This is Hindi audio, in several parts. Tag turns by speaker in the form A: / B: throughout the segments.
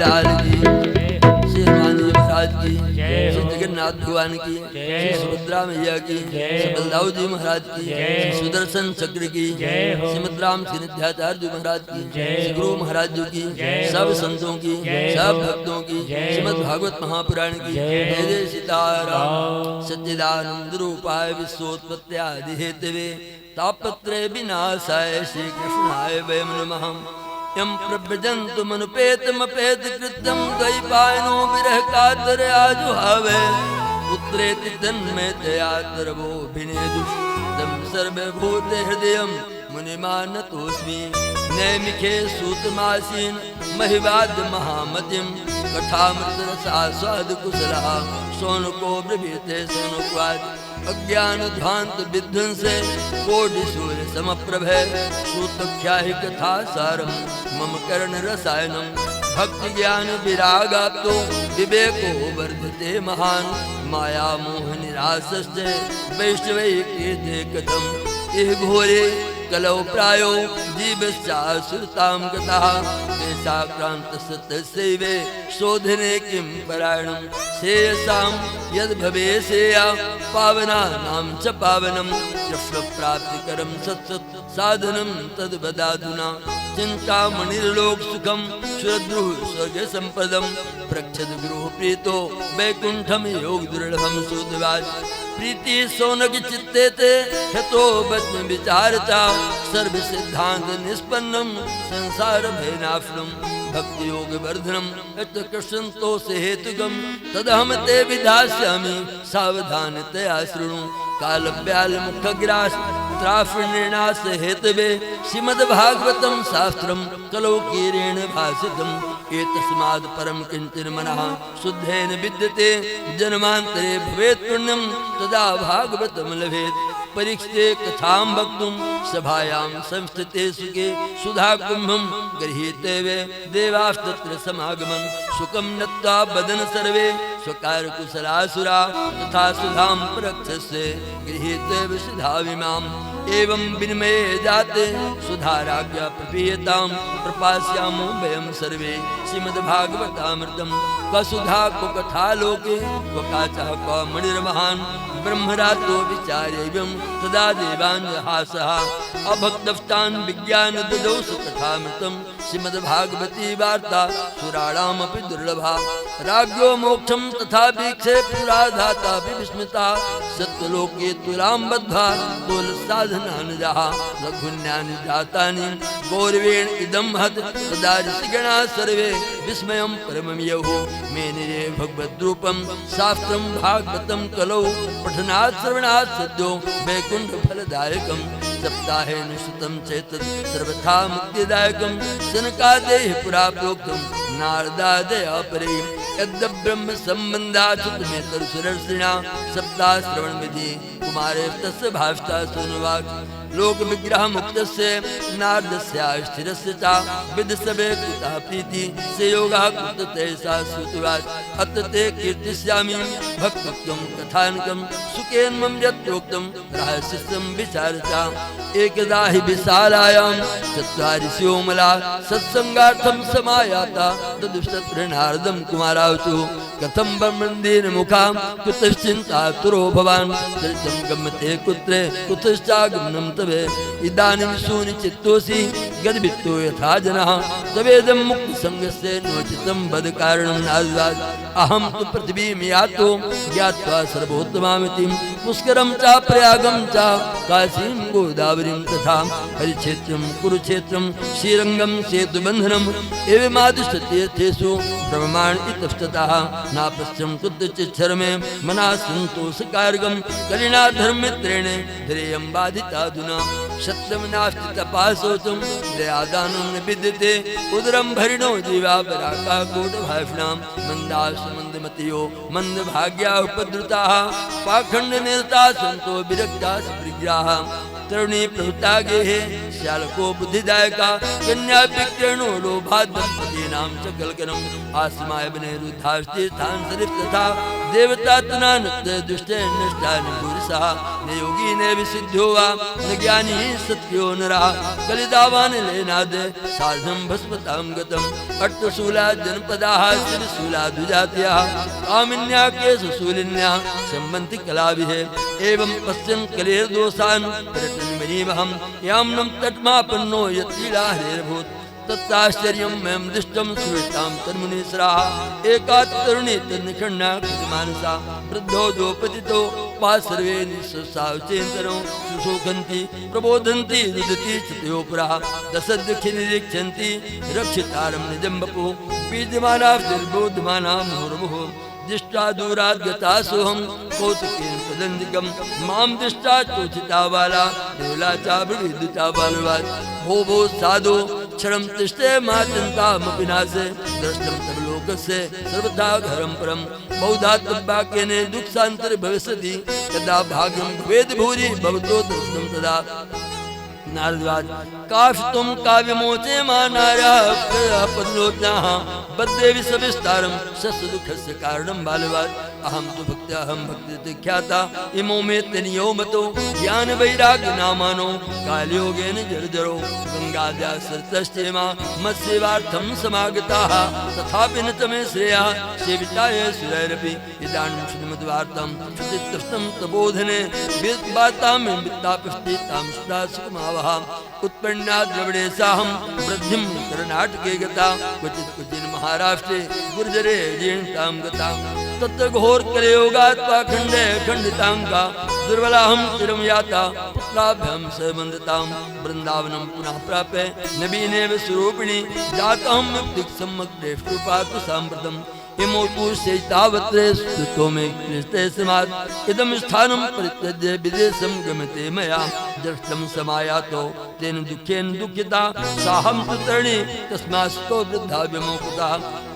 A: लाल की, श्री हनुमान जी महाराज की, श्री जगन्नाथ भगवान की, श्री सुभद्रा मैया की, श्री बलदाऊ जी महाराज की, श्री सुदर्शन चक्र की, श्रीमद राम सिद्धाचार्य जी महाराज की, श्री गुरु महाराज जी की, सब संतों की, सब भक्तों की, श्रीमद भागवत महापुराण की जय जय सीताराम। सच्चिदानंद रूपाय विश्वोत्पत्त्यादि हेतवे तापत्रय विनाशाय श्री कृष्णाय वयं नमः। यम प्रव्रजन्तु मनुपेतमपेत कृत्यं द्वैपायनो विरह कातर आजुहावे पुत्रेति तन्मयतया तरवोऽभिनेदुषितं सर्वभूते हृदयं मुनिमानतोऽस्मि। नैमिखे सूतमासीन महिवाद्य महामतिं कथामृतरसास्वाद कुशलः सोनको ब्रवीते सोनुक्वाद। अज्ञानध्वांत विध्वंसे कोटि सूर्य समप्रभे सूतख्याहि कथा सारम मम कर्ण रसायनम। भक्ति ज्ञान विरागाप्तो विवेको वर्धते महान माया मोह निरासस्ते वैष्णवैक्येते कथम। इह घोरे कलौ प्रायो जीवश्चासुरतां गतः तेषाक्रान्तस्तस्यैवे शोधने किं परायणं। श्रेयसां यद्भवेशेया पावनानां च पावनं कृष्णप्राप्तिकरं सत्सत् साधनं तद्वदाधुना। चिन्तामणिर्लोकसुखं सुरद्रुः स्वर्गसम्पदं प्रक्षद गुरुः प्रीतो वैकुण्ठं योगदुर्लभं सुदवाच। प्रीति सोनक चित्ते ते हेतो वचन विचारता सर्व सिद्धांत निष्पन्नम संसार भयनाशनम। भक्ति योग वर्धनम यत् कृष्णतोष हेतुकम तदहम ते विधास्यामि सावधान तया शृणु। काल व्याल मुखग्रास त्राफनिर्नाश हेतवे श्रीमद्भागवतं शास्त्रं कलौ कीरेण भासितम्। एतस्माद् परं किंचिन मनः शुद्धेन विद्यते जन्मान्तरे भवेत् पुण्यं तदा भागवतं लभेत्। परीक्षते कथां वक्तुं सभायां संस्थिते सुखे सुधा कुम्भं गृहीते वे देवास्तत्र समागमन्। सुखं नत्वा वदन् सर्वे स्वकार कुशलासुरा तथा सुधां प्रक्षसे गृहीते वे सुधाविमाम्। एवं विनिमये जाते सुधाराज्ञा प्रपीयतां प्रपास्यामो वयं सर्वे श्रीमद्भागवतामृतं। कसुधा को कथा लोके वकाचा क मणिर्महान् ब्रह्मरातो विचार्यं तदा देवान्हासः। अभक्तस्तान् विज्ञान ददौ कथामृतं श्रीमद्भागवती वार्ता सुराणामपि दुर्लभा। राज्ञो मोक्षं तथा वीक्षे पुराधाता विस्मिता सत्यलोके तुलां बद्धा साधनानि जहा रघुन्यानि जातानि गौरवेण इदं हत। तदा ऋषिगणा सर्वे विस्मयं परमं यहुः मेनिरे भगवद्रूपं शास्त्रं भागवतं कलौ पठनात् श्रवणात् सद्यो वैकुण्ठफलदायकं। सप्ताहेन श्रुतं चेतत् सर्वथा मुक्तिदायकं सनकादेः पुरा प्रोक्तं नारदादया परे। यद्ब्रह्म सम्बन्धात् सुतमेतरसुरर्षिणा सप्ताह श्रवण विधि कुमारे तस्य भाषता सुनुवाच। लोक विग्रह मुक्तस्य नारदस्य स्थिरस्य च विदसवे कृता प्रीति से योगा कृतते सा सुतवाच। अत्र ते कीर्तिस्यामि भक्तत्वं कथानकं सुखेन मम यत्रोक्तं रहस्यं विचारता। एकदा हि विशालायां चत्वारि स्योमला सत्संगार्थं समायाता तदुस्तत्र नारदं कुमारावचु। कथं ब्रह्मण्येन मुखां कुतश्चिन्तातुरो भवान् चरितं गम्यते कुत्रे कुतश्चागमनं तवे। इदानीं शून्यचित्तोऽसि गद्भित्तो यथा जनः तवेदं मुक्तसङ्गस्य नोचितं वद कारणं नारदात्। अहं तु पृथिवीं यातो ज्ञात्वा सर्वोत्तमामिति पुष्करं च प्रयागं च काशीं गोदावरीं तथा हरिक्षेत्रं कुरुक्षेत्रं श्रीरङ्गं सेतुबन्धनम् एवमादिशतीर्थेषु ब्रह्माण्ड इतस्ततः नापश्यं कुत्रचित् शर्मे मना सन्तोषकारकं कलिना धर्ममित्रेण ध्येयं बाधिताधुना। सत्यं नास्ति तपाशोचं दयादानं न विद्यते उदरं भरिणो जीवा पराकाकोटभाषणां। मन्दास मन्दमतियो मन्दभाग्या उपद्रुताः पाखण्डनिरताः सन्तो विरक्ताः विग्रहाः। तरुणी प्रभुता गेहे श्याल को बुद्धिदायका कन्या विक्रणो लोभा दंपति नाम सकलकनम आसमाय बने रुद्धास्ते स्थान सरिप तथा देवता तनानत दुष्टे निष्ठा निपुरुषा न योगी ने विसिद्धो वा न ज्ञानी सत्यो नरा कलिदावान लेनाद साधम भस्मताम गतम अट्टशूला जनपदाः शिरशूला दुजात्या कामिन्या केशशूलिन्या संबंधि कलाभिः एवं पश्यन् कलेर्दोषान् पर्यटनमनीवहं याम्नं तट्मापन्नो यत्लीला हरेर्भूत् तत्ताश्चर्यं मयं दृष्टं सुविष्टां तन्मुनीश्वराः एका तरुणी तन्निखण्डा कृतमानसा वृद्धो द्वौपतितो वा सर्वे निःश्वासचिन्तनो सुशोकन्ति प्रबोधन्ति रुदति चतयोपुराः दशदुःखि निरीक्षन्ति रक्षितारं निजं वपुः पीड्यमानाः मुहुर्मुहुः दृष्टा दूरात् गता सोहं कौतुकेन तदन्तिकं मां दृष्टा चोचिता बाला देवला चाभिर्विदुता बालवात् भो साधो क्षणं तिष्ठे माचिन्तामपि नासे दृष्टं तव लोकस्य सर्वथा घरं परं बहुधा तद्वाक्येन दुःखान्तरे भविष्यति यदा भाग्यं भवेद् भूरि भवतो दर्शनं तदा नारदवाद काफितुम काव्यमोचे मानारापदलोचनाः बद्देवि सविस्तारं सस्य दुःखस्य कारणं बालवाद अहं तु भक्त्या अहं भक्ति ख्याता इमो मे तनियो मतो ज्ञान वैराग्य नामानो कालयोगेन जर्जरो गंगाद्या सरतश्चेमा मत्सेवार्थं समागताः तथापि न तमे श्रेया सेविताय सुरैरपि इदानीं श्रीमद्वार्तां श्रुतितृष्णं तबोधने वार्तां वित्तापस्ति तां सुधा सुखमावः उत्पन्ना द्रविणे साहं वृद्धिं कर्णाटके गता क्वचित् क्वचिन् महाराष्ट्रे गुर्जरे जीर्णतां गता तत्र घोर कलयोगात्वा खण्डे खण्डिताङ्का दुर्बलाहं चिरं याता पुत्राभ्यां सबन्धतां वृन्दावनं पुनः प्राप्य नवीनेव स्वरूपिणी जातहं मुक्तिसम्मग्रेष्टुपातु साम्प्रतम् इमो पुरुषे तावत्रे स्तुतो मे कृष्टे समात् इदं स्थानं परित्यज्य विदेशं गमते मया दृष्टं समायातो तेन दुःखेन दुःखिता साहं तु तरुणी तस्मात्तो वृद्धा विमुक्ता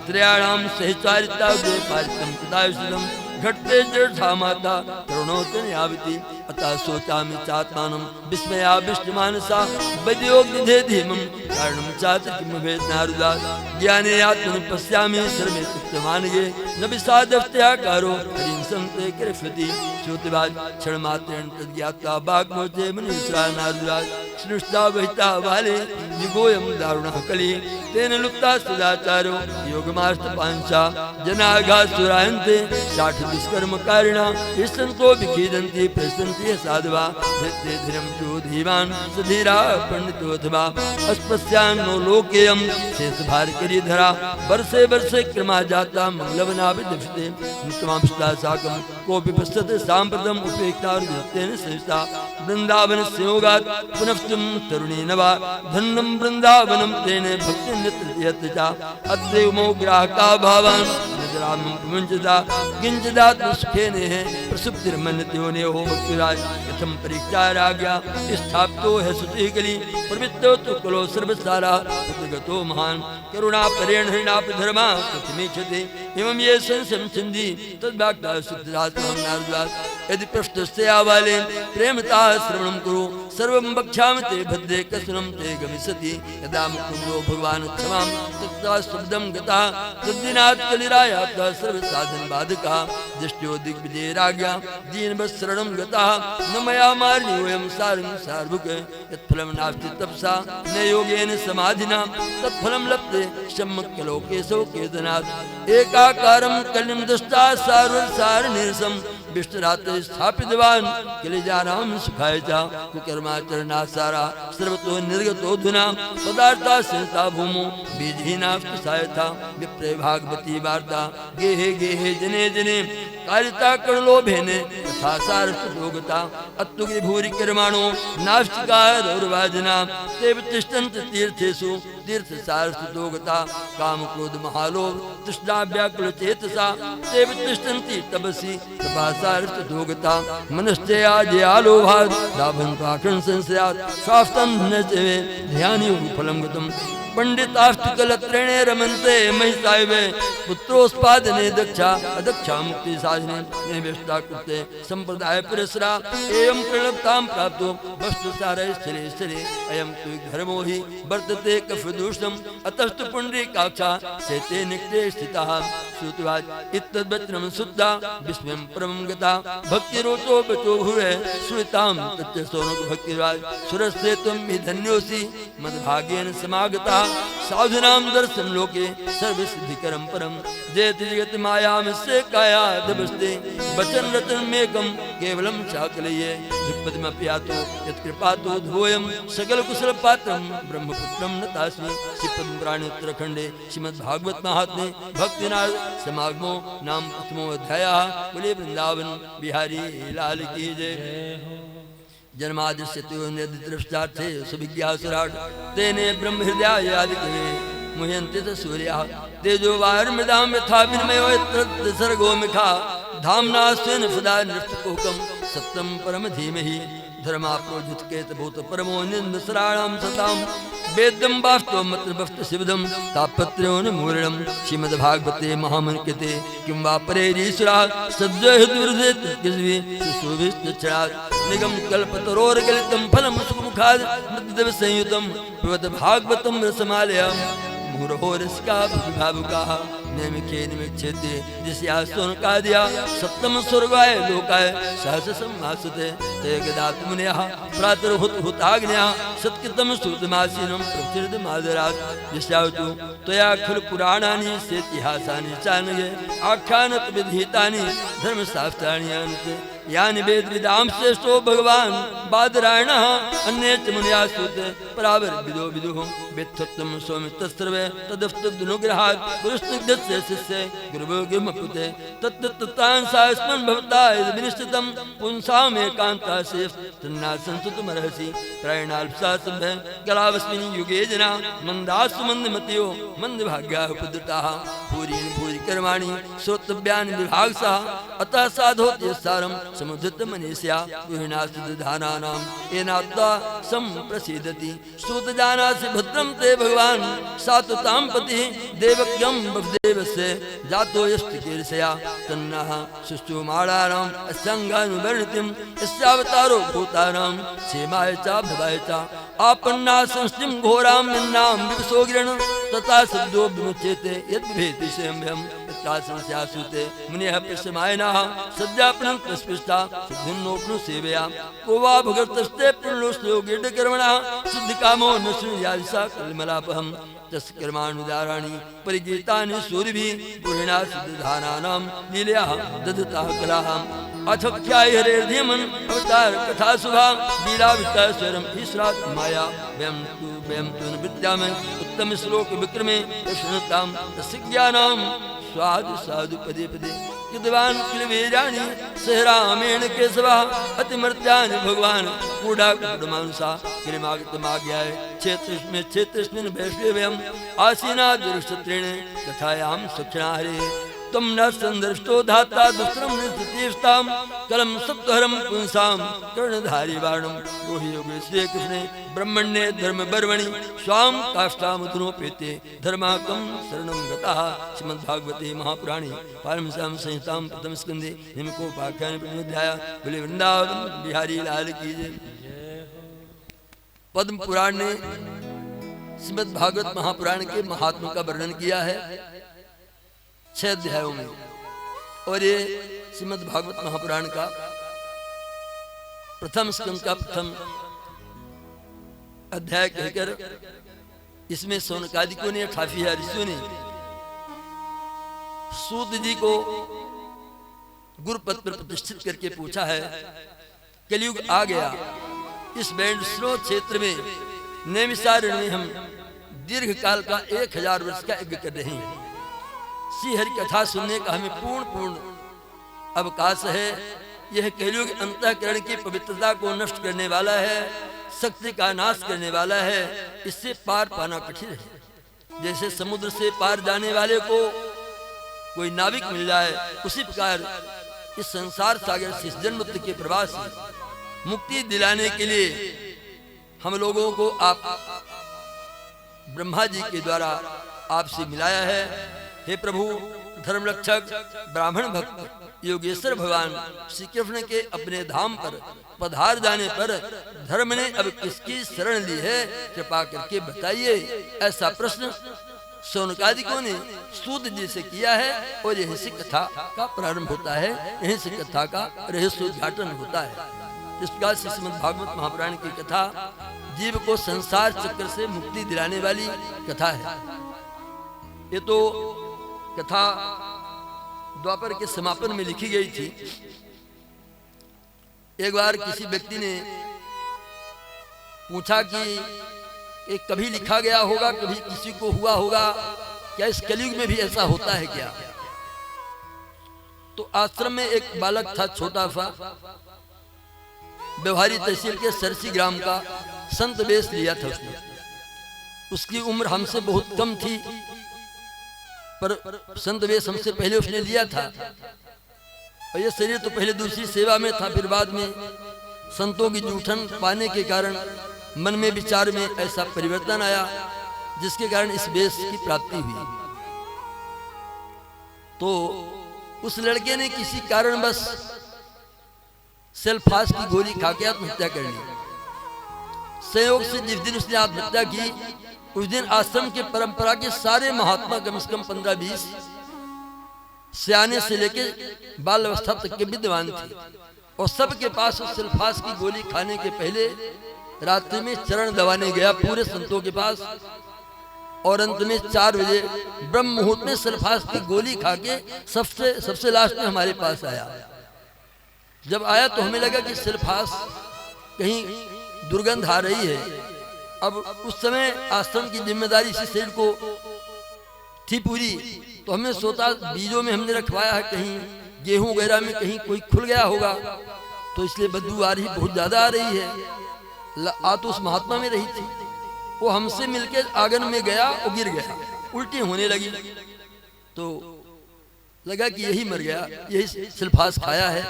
A: त्रयाणां सहचारिता पारितं कदायुषितं घट्टे जडा माता तरुणोत्तरयावति अतः शोचामि चात्मानं विस्मयाविष्टमानसा वैद्योग्निधे धीमं कारणं चात्र किं भवेत् नारदात् ज्ञाने आत्मनि पश्यामि सर्वे तुक्तमानये न विषादस्त्याकारो हरिं संते कृष्यति श्रुतिवाद क्षणमात्रेण तद्ज्ञात्वा वाग्मोचे मुनीश्वरा नारदात् सृष्टा वहिता बाले युगोऽयं दारुणः कलि तेन लुप्ता सदाचारो योगमास्तपांसा जनाघासुरायन्ते साठ दुष्कर्मकारिणा ईश्वन्तो विखीदन्ति प्रसन्ति साधवा धृत्ते धीरं चो धीवान् सधीरा पंडितोऽथवा अस्पस्यान्नो लोकेयं शेषभारकरीधरा वर्षे वर्षे क्रमा जाता मंगलवनाभिदृष्टे नित्यमांशता साकं कोऽपि पश्यते साम्प्रतम् उपेक्षार्जुतेन सहिता वृन्दावनस्य योगात् पुनस्त्वं तरुणेन वा धन्यं वृन्दावनं तेन भक्तिर्नित्ययत्चा अद्यैव मो ग्राहका भावान् नजरामं प्रमुञ्चता किञ्चिदात्मसुखेन प्रसुप्तिर्मन्यत्योनेहो भक्तिराज कथं परीक्षाराज्ञा स्थापितो है सुतिः कलि प्रवृत्तो तु कुलो सर्वसारा गतो महान् करुणापरेण हरिणापधर्मा कथमीक्षते एवं ये संसंसिन्धि तद्वाक्ता शुद्धात्महं नारदात् यदि पृष्ठस्य आवाले प्रेमता श्रवणं कुरु सर्वं वक्ष्यामि ते भद्रे कसनं ते गमिष्यति यदा मुकुन्दो भगवान् क्षमां तत्ता शब्दं गता तद्दिनात् कलिरायात्वा सर्वसाधनबाधकः दृष्ट्यो दिग्विजयराज्ञा दीनवत्सरणं गतः न मया मार्णीवयं सारं सार्वक यत्फलं नास्ति तपसा न योगेन समाधिना तत्फलं लप्ते सम्यक्कलोकेशो केतनात् एकाकारं कलिं दृष्टा सारनिरसं विष्णुरात्र स्थापितवान् कलिजानां सुखाय च कुकर्माचरणासारा सर्वतो निर्गतो धुना पदार्था संस्था भूमो बीजहीनास्तु सायथा विप्रे भागवती वार्ता गेहे गेहे जने जने कारिता कणलोभेने तथा सारस्तुगता अत्तुगे भूरि कर्माणो नास्तिकारौर्वाजना तेव तिष्ठन्ति तीर्थेषु तीर्थसारस्तुगता काम क्रोध महालोभ तृष्णा व्याकुल चेतसा तेव तिष्ठन्ति तपसि तपासारस्तुगता मनस्ते आजयालोभात् लाभं पाखं संशयात् स्वास्थ्यं न सेवे ध्यानि फलं गतम् पंडिताष्टकलत्रेणे रमन्ते महिषायवे पुत्रोस्पादने दक्षा अदक्षा मुक्ति साधने निवेष्टा कृते संप्रदाय पुरस्सरा एवं प्रणप्तां प्राप्तो वस्तु सारे स्थिरे स्थिरे अयं तु धर्मो हि वर्तते कफदूषणम् अतस्तु पुण्डरीकाक्षा सेते निकटे स्थिताः श्रुतवाच इत्तद्वचनं शुद्धा विस्मयं परमं गता भक्तिरोचो बचो भुवे श्रुतां तच्च सोनक भक्तिराज सुरस्ते त्वं हि धन्योऽसि मद्भाग्येन समागता साधुनां दर्शन लोके सर्वसिद्धिकरं परम जयति जगत मायामस्य काया दबस्ते वचन रतन मेकम केवलम चाकलये धिक्पतिमप्यातो यत्कृपातो धोयम सकल कुशल पात्रम ब्रह्मपुत्रम नतास्मि श्रीपद्म पुराणे उत्तराखंडे श्रीमद् भागवत महात्म्ये भक्तिनाथ समागमो नाम प्रथमो अध्यायः। बोले वृंदावन बिहारी लाल की जय। जन्मादिस्य दृष्टार्थे सुविज्ञासुराट तेने ब्रह्म हृदय आदिकवे मुह्यन्ते च सूर्याः तेजो वायुर्मृदां यथा विनिमयो यत्र सर्गो मिखा धाम्ना स्वेन सदा नृष्टकोकं सत्यं परम धीमहि धर्माप्रोजुतकेत भूत परमो निन्दसराणां सतां वेद्यं वास्तवमत्र वस्तु शिवदं तापत्र्योन मूरणं श्रीमद्भागवते महामन्कृते किं वा परेरीश्वराः सद्यहृद्विरुधेत किस्वि सुशोभिश्चरात् निगम कल्पतरोर्गलितं फलं सुखमुखाद् मृतदिवसंयुतं पिबत भागवतं रसमालयम् मुहुरहोरस्का भावुकाः नैमिखे निमिक्षेते दिश्यास्तोनकाद्या सप्तम स्वर्गाय लोकाय सहस सम्मासते ते गदात्मुनयः प्रातर्हुताग्न्याः सत्कृतं स्तुतमासीनं प्रचुरदमादरात् दिश्यावतु त्वया खलु पुराणानि सेतिहासानि चानये आख्यानतविधीतानि धर्मशास्त्राणि यान्ते यानि वेदविदां श्रेष्ठो भगवान् बादरायणः अन्ये च मुनयः स्तुते परावरविदो विदुः वेत्थोत्तम सौमित्रस्त्रवे तदस्तदनुग्रहात् गुरुस्निग्धस्य शिष्ये गुरुवो गुरुमपुते तत्तत्तांसाय स्मरन् भवता यद्विनिश्चितं पुंसामेकान्तास्य तन्नासंस्तुतमर्हसि त्रयणाल्पसासम्भे कलावस्मिन् युगे जना मन्दासु मन्दमतयो मन्दभाग्याः उपद्रुताः भूरीन् भूरि कर्माणि श्रोतव्यानि विभागसः अतः साधोति सारं समुद्रत मनीष्या विहीनास्तुधानानां येनात्वा संप्रसीदति श्रुतजानासि भद्रं ते भगवान् सात्वतां पतिः देवक्यं वसुदेवस्य जातो यष्टिकीर्षया तन्नः सुष्ठुमाणानाम् अस्यांगानुवर्णितिं यस्यावतारो भूतानां क्षेमाय च भवाय च आपन्ना संस्थितिं घोरां निन्नां विवसोगिरण तथा शब्दो विमुच्यते यद्भेति स्वयंभ्यं संस्यासुते मुनिः प्रशमायनाः सद्यापनं प्रस्पृष्टा सिद्धिन्नोपनु सेवया को वा भगवतस्ते पुण्योश्लोकीर्णकर्मणः शुद्धिकामो न शृणुयादिशा कलमलापहं तस्य कर्मानुदाराणि परिगीतानि सूरिभिः पुरिणा सिद्धधानानां लीलयाः दधताः कलाः अथख्याहरेर्ध्यमन् अवतार कथा शुभा लीला विकासरम् ईश्वरात् माया वयं तु विद्यामः उत्तम श्लोक विक्रमे शृणुतां तस्य ज्ञानां स्वादु साधु पदे पदे किद्वान् किलवीराणि सहरामेण केशवः अतिमर्त्यानि भगवान् कूढाकुटमांसा किलिमागतमाज्ञाय क्षेत्रेऽस्मिन् वैष्णव्यम् आसीना दुरुक्षत्रेण कथायां सक्षणाहरे त्वं न संदृष्टो धाता दुष्त्रं निस्तीष्टां कलं सत्वहरं पुंसां कर्णधारी वाणं रोहि योगे श्रीकृष्णे ब्रह्मण्ये धर्मपर्वणि स्वां काष्ठामधुनोपेते धर्माकं शरणं गताः। श्रीमद्भागवते महापुराणे पारमहंस्यां संहितां प्रथम स्कंदे निम्कोपाख्याने प्रथमोऽध्यायः। बोले वृंदावन बिहारी लाल की जय। पद्म पुराण ने श्रीमद्भागवत महापुराण के महात्मा का वर्णन किया है 6 अध्यायों में, और ये श्रीमद् भागवत महापुराण का प्रथम स्कंद का प्रथम अध्याय कहकर इसमें शौनकादिकों ने 88 ऋषियों ने सूत जी को गुरुपद पर प्रतिष्ठित करके पूछा है, कलयुग आ गया, इस बैंड स्रोत क्षेत्र में नैमिषारण्य में हम दीर्घ काल का 1000 वर्ष का यज्ञ कर रहे हैं। श्री हरि कथा सुनने का हमें पूर्ण अवकाश है। यह कलयुग अंतःकरण की पवित्रता को नष्ट करने वाला है, शक्ति का नाश करने वाला है, इससे पार पाना कठिन है। जैसे समुद्र से पार जाने वाले को कोई नाविक मिल जाए, उसी प्रकार इस संसार सागर से इस जन्म के प्रवास से मुक्ति दिलाने के लिए हम लोगों को आप ब्रह्मा जी के द्वारा आपसे मिलाया है। हे प्रभु, धर्मरक्षक ब्राह्मण भक्त योगेश्वर भगवान श्री कृष्ण के अपने धाम पर पधार जाने पर धर्म ने अब किसकी शरण ली है, कृपा करके बताइए। ऐसा प्रश्न शौनकादिकों ने सूत जी से किया है और यहीं से कथा का प्रारंभ होता है, यहीं से कथा का रहस्योद्घाटन होता है। इस प्रकार से श्रीमद् भागवत महापुराण की कथा जीव को संसार चक्र से मुक्ति दिलाने वाली कथा है। ये तो कथा द्वापर के समापन में लिखी गई थी। एक बार किसी व्यक्ति ने पूछा कि एक कभी लिखा गया होगा, कभी किसी को हुआ होगा, क्या इस कलयुग में भी ऐसा होता है क्या? तो आश्रम में एक बालक था, छोटा सा, व्यवहारी तहसील के सरसी ग्राम का, संत वेश लिया था उसने। उसकी उम्र हमसे बहुत कम थी, पर संत वेश हमसे पहले उसने लिया था। और ये शरीर तो पहले दूसरी सेवा में था, फिर बाद में संतों की जूठन पाने के कारण मन में विचार में ऐसा परिवर्तन आया, जिसके कारण इस वेश की प्राप्ति हुई। तो उस लड़के ने किसी कारणवश सेल्फास की गोली खा के आत्महत्या कर ली। संयोग से जिस दिन उसने आत्महत्या की, उस दिन आश्रम के परंपरा के सारे महात्मा, कम से कम 15-20, सियाने से लेके बाल अवस्था तक के विद्वान थे, और सबके पास उस सेल्फास की गोली खाने के पहले रात्रि में चरण दबाने गया पूरे संतों के पास। और अंत में 4 बजे ब्रह्म मुहूर्त में सेल्फास की गोली खा के सबसे लास्ट में हमारे पास आया। जब आया तो हमें लगा कि सेल्फास कहीं दुर्गंध आ रही है। अब उस समय आश्रम की जिम्मेदारी इसी शरीर को थी पूरी, तो हमने सोचा बीजों में हमने रखवाया है, कहीं गेहूं वगैरह में कहीं कोई खुल गया होगा, तो इसलिए बदबू आ रही, बहुत ज्यादा आ रही है। आ तो उस महात्मा में रही थी, वो हमसे मिलकर आंगन में गया और गिर गया, उल्टी होने लगी। तो लगा कि यही मर गया, यही सेल्फास खाया है।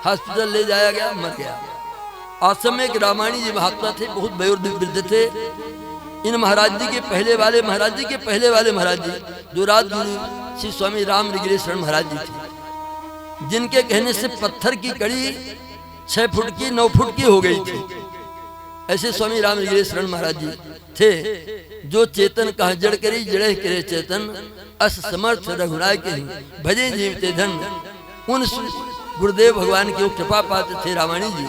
A: हॉस्पिटल ले जाया गया, मर गया। आश्रम में एक रामायणी जी महात्मा थे, बहुत वयोवृद्ध थे। इन महाराज जी के पहले वाले महाराज जी जो राजगुरु श्री स्वामी राम रिगरेश्वरण महाराज जी थे, जिनके कहने से पत्थर की कड़ी 6 फुट की 9 फुट की हो गई थी, ऐसे स्वामी राम रिगरेश्वरण महाराज जी थे। जो चेतन कहा जड़ करी, जड़े करे चेतन, अस समर्थ रघुराय के भजे जीवते धन। उन गुरुदेव भगवान के कृपा पात्र थे रामायणी जी।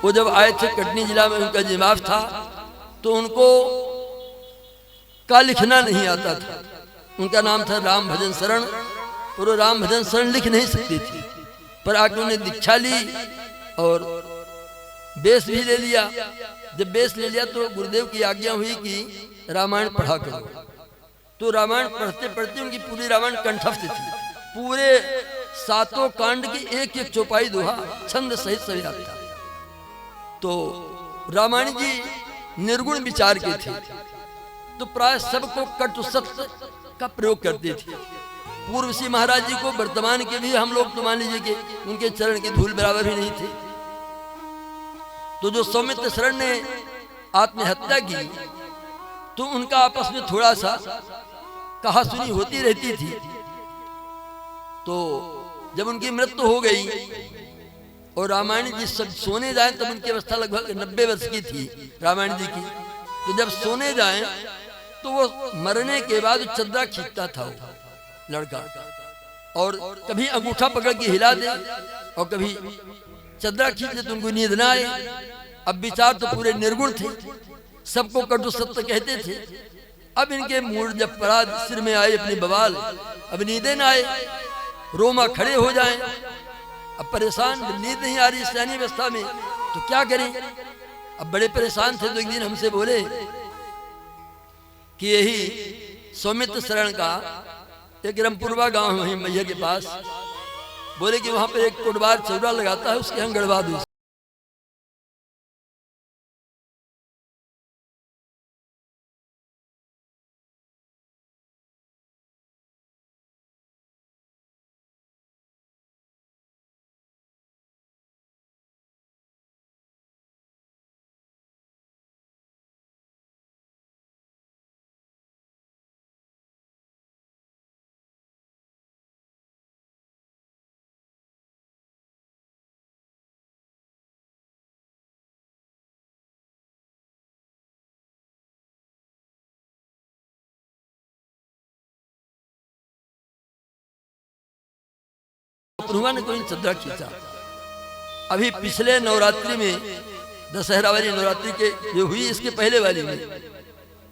A: वो जब आए थे कटनी जिला में, उनका जिमाफ था, तो उनको का लिखना नहीं आता था। उनका नाम था राम भजन शरण, और वो राम भजन शरण लिख नहीं सकती थी, पर आके उन्होंने दीक्षा ली और बेस भी ले लिया। जब बेस ले लिया तो गुरुदेव की आज्ञा हुई कि रामायण पढ़ा करो। तो रामायण पढ़ते पढ़ते उनकी पूरी रामायण कंठस्थ थी। पूरे 7 कांड की एक एक चौपाई दोहा छंद सहित सब याद था। तो रामायण जी निर्गुण विचार के थे, तो प्राय सबको कटु सत्य का प्रयोग करते थे। पूर्व श्री महाराज जी को वर्तमान के भी हम लोग तो मान लीजिए कि उनके चरण की धूल बराबर भी नहीं थे। तो जो सौमित्र शरण ने आत्महत्या की, तो उनका आपस में थोड़ा सा कहा सुनी होती रहती थी। तो जब उनकी मृत्यु हो गई और रामायण जी सब सोने जाए, तब उनकी अवस्था लगभग 90 वर्ष की थी रामायण जी की। तो जब सोने जाए तो वो मरने के बाद चद्रा खींचता था वो लड़का, और कभी अंगूठा पकड़ के हिला दे और कभी चद्रा खींच ले तो उनको नींद ना आए। अब विचार तो पूरे निर्गुण थे, सबको कटु सत्य कहते थे। अब इनके मूड जब पड़ा, सिर में आए अपनी बवाल, अब नींदें ना आए, रोमा खड़े हो जाएं। अब परेशान, नींद नहीं आ रही सैनी अवस्था में, तो क्या करें। अब बड़े परेशान थे, तो एक दिन हमसे बोले कि यही सौमित्र शरण का एक रमपुरवा गांव है मैया के पास, बोले कि वहां पर एक कोटबार चौरा लगाता है, उसके यहाँ गड़वा दो। शुक्र हुआ, न कोई चंद्रा खींचा। अभी पिछले नवरात्रि में, दशहरा वाली नवरात्रि के जो हुई, इसके पहले वाली में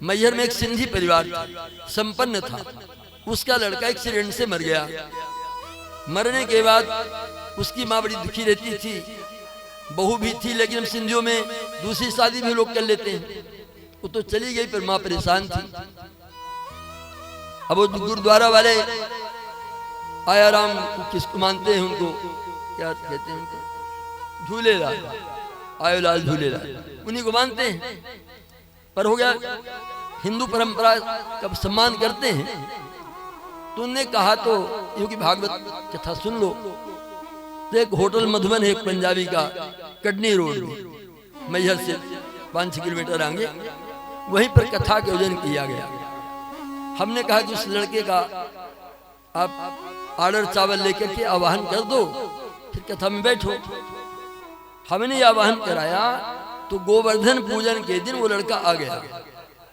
A: मैहर में एक सिंधी परिवार था, संपन्न था। उसका लड़का एक्सीडेंट से मर गया। मरने के बाद उसकी माँ बड़ी दुखी रहती थी, बहू भी थी, लेकिन हम सिंधियों में दूसरी शादी भी लोग कर लेते हैं। वो तो चली गई, पर माँ परेशान थी। अब वो गुरुद्वारा वाले आया राम किसको मानते हैं, उनको क्या कहते हैं, उनको झूलेलाल, आयोलाल झूलेलाल, उन्हीं को मानते हैं। पर हो गया, हिंदू परंपरा का सम्मान करते हैं, तो उनने कहा तो क्योंकि भागवत कथा सुन लो। तो एक होटल मधुबन है, एक पंजाबी का, कटनी रोड में, मैहर से 5-6 किलोमीटर आगे, वहीं पर कथा के आयोजन किया गया। हमने कहा कि उस लड़के का आप ऑर्डर चावल लेकर के आवाहन कर दो, फिर कथा में बैठो। हमने आवाहन कराया तो गोवर्धन पूजन के दिन वो लड़का आ गया।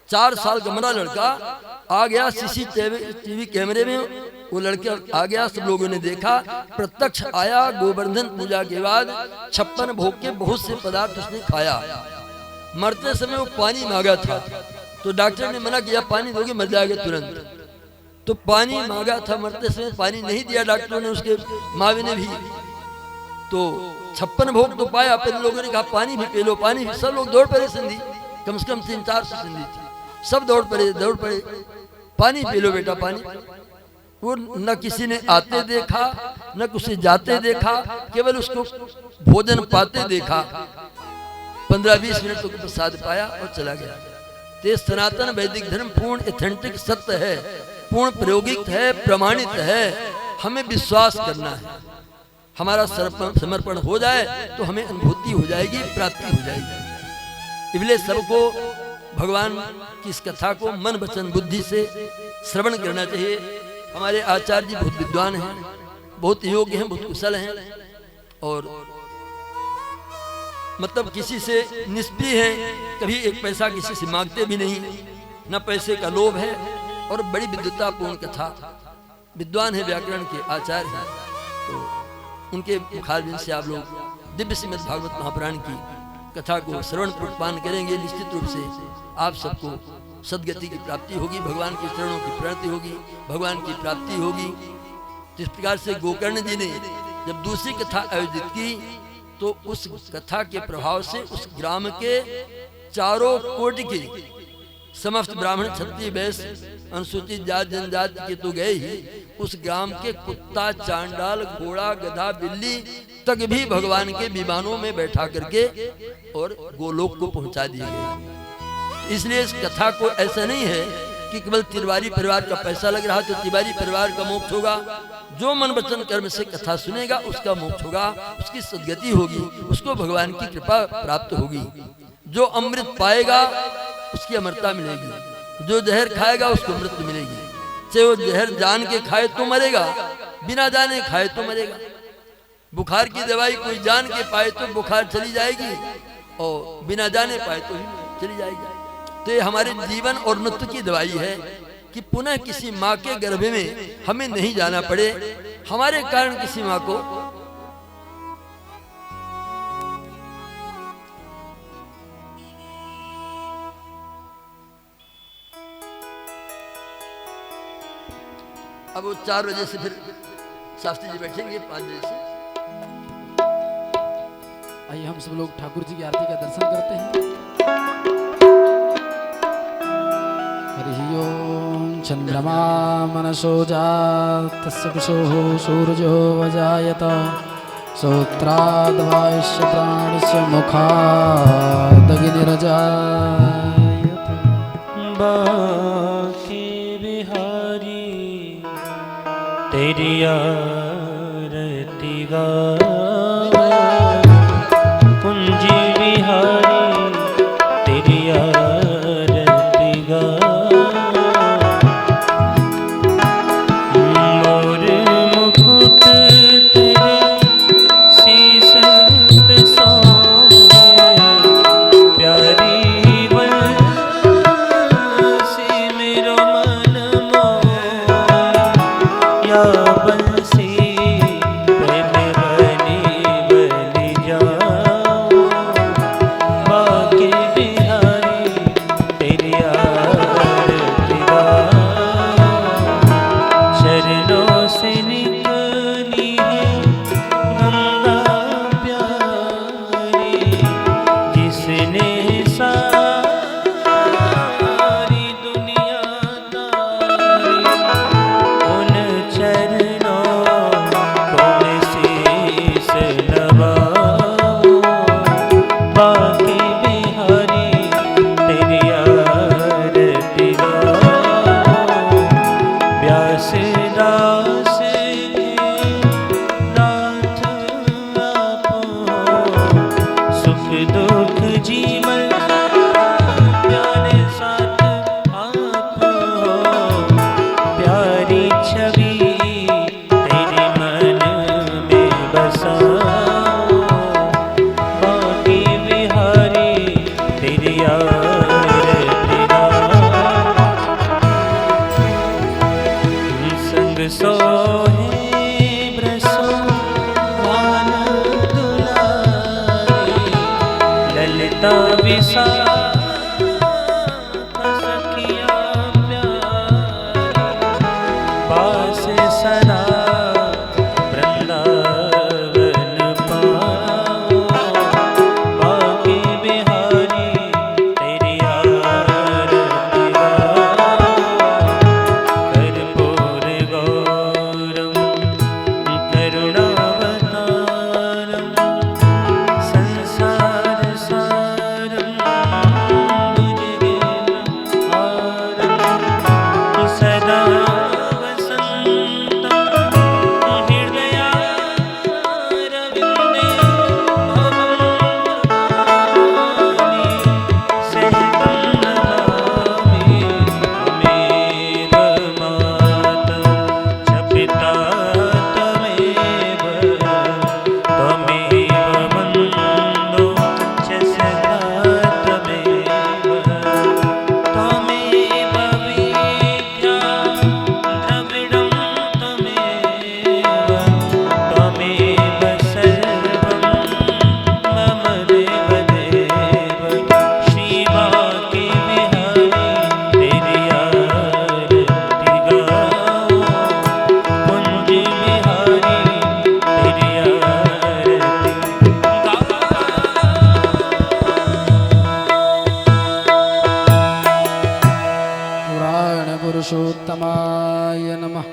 A: 4 साल का मरा लड़का आ गया, सीसीटीवी कैमरे में वो लड़का आ गया, सब लोगों ने देखा, प्रत्यक्ष आया। गोवर्धन पूजा के बाद 56 भोग के बहुत से पदार्थ उसने खाया। मरते समय वो पानी मांगा था, तो डॉक्टर ने मना किया, पानी दोगे मर जाएगा तुरंत। तो पानी मांगा था, मरते समय पानी नहीं दिया डॉक्टरों ने, उसके मावी ने भी। तो 56 भोग तो पाया, फिर लोगों ने कहा पानी भी पी लो, पानी भी। सब लोग दौड़ पड़े, सिंधी कम से कम 300-400 सिंधी थी, सब दौड़ पड़े, पानी पी लो बेटा, पानी। वो न किसी ने आते देखा, न किसी जाते देखा, केवल उसको भोजन पाते देखा। 15-20 मिनट तो प्रसाद पाया और चला गया। तो सनातन वैदिक धर्म पूर्ण एथेंटिक सत्य है, पूर्ण प्रायोगिक है, प्रमाणित है। हमें विश्वास करना है, हमारा समर्पण हो जाए तो हमें अनुभूति हो जाएगी, प्राप्ति हो जाएगी। इसलिए सबको भगवान की इस कथा को मन वचन बुद्धि से श्रवण करना चाहिए। हमारे आचार्य जी बहुत विद्वान हैं, बहुत योग्य हैं, बहुत कुशल हैं, और मतलब किसी से निष्प्रिय हैं, कभी एक पैसा किसी से मांगते भी नहीं, न पैसे का लोभ है, और बड़ी विद्वतापूर्ण कथा। विद्वान है, व्याकरण के आचार्य हैं, तो उनके मुखारबिंद से आप लोग दिव्य श्रीमद् भागवत महापुराण की कथा को श्रवण पान करेंगे। निश्चित रूप से आप सबको सदगति की प्राप्ति होगी, भगवान के चरणों की प्रणति होगी, भगवान की प्राप्ति होगी। जिस प्रकार से गोकर्ण जी ने जब दूसरी कथा आयोजित की, तो उस कथा के प्रभाव से उस ग्राम के चारों कोटि के समस्त ब्राह्मण, क्षत्रिय, वैश्य, अनुसूचित जाति जनजाति के तो गए ही, उस ग्राम के कुत्ता, चांडाल, घोड़ा, गधा, बिल्ली तक भी भगवान के विमानों में बैठा करके और गोलोक को पहुंचा दिए गए। इसलिए इस कथा को ऐसा नहीं है कि केवल तिवारी परिवार का पैसा लग रहा तो तिवारी परिवार का मोक्ष होगा। जो मन वचन कर्म से कथा सुनेगा उसका मोक्ष होगा, उसकी सद्गति होगी, उसको भगवान की कृपा प्राप्त होगी। जो अमृत पाएगा उसकी अमरता मिलेगी, जो जहर खाएगा उसको मृत्यु मिलेगी। चाहे वो जहर जान के खाए तो मरेगा, बिना जाने खाए तो मरेगा। बुखार की दवाई कोई जान के पाए तो बुखार चली जाएगी, और बिना जाने पाए तो चली जाएगी। तो ये हमारे जीवन और मृत्यु की दवाई है कि पुनः किसी माँ के गर्भ में हमें नहीं जाना पड़े, हमारे कारण किसी माँ को अब वो 4 बजे से फिर शास्त्री जी बैठेंगे 5 बजे से।
B: आइए हम सब लोग ठाकुर जी की आरती का दर्शन करते हैं। हरि ओम। चंद्रमा मनसो जातस्य कुशोः सूर्यो वजायत श्रोत्राद्वायस्य प्राणस्य मुखादग्निरजायत।
C: बाके बिहारी तेरी आरती गावे, कुंजी बिहारी तेरी आरती गावे। मोर मुकुट तेरे शीश पे सोहे, प्यारी बंसी मेरो मन मोहे। या बंसी पे सोहे ब्रसो मान दुलारी ललिता विशाख सखिया प्यारी पास सदा वृंदावन पाओ बाकी बिहारी तेरी आरती गाओ कर्पूर गौरम करुणावतारम संसार सारम भुजगेन्द्रहारम सदा वसन्तं हृदयारविन्दे भवं सहितं नमामि त्वमेव माता च पिता त्वमेव बन्धो च सखा त्वमेव विद्या द्रविडं त्वमेव सर्वं मम देवदेव श्रीबाकी बिहारी तेरी आरती गाओ कुंज बिहारी तेरी आरती
B: पुराण पुरुषोत्तमाय नमः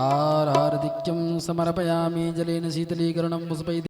B: आरार्धिक्यं समर्पयामि जलेन शीतलीकरणं पुष्पैः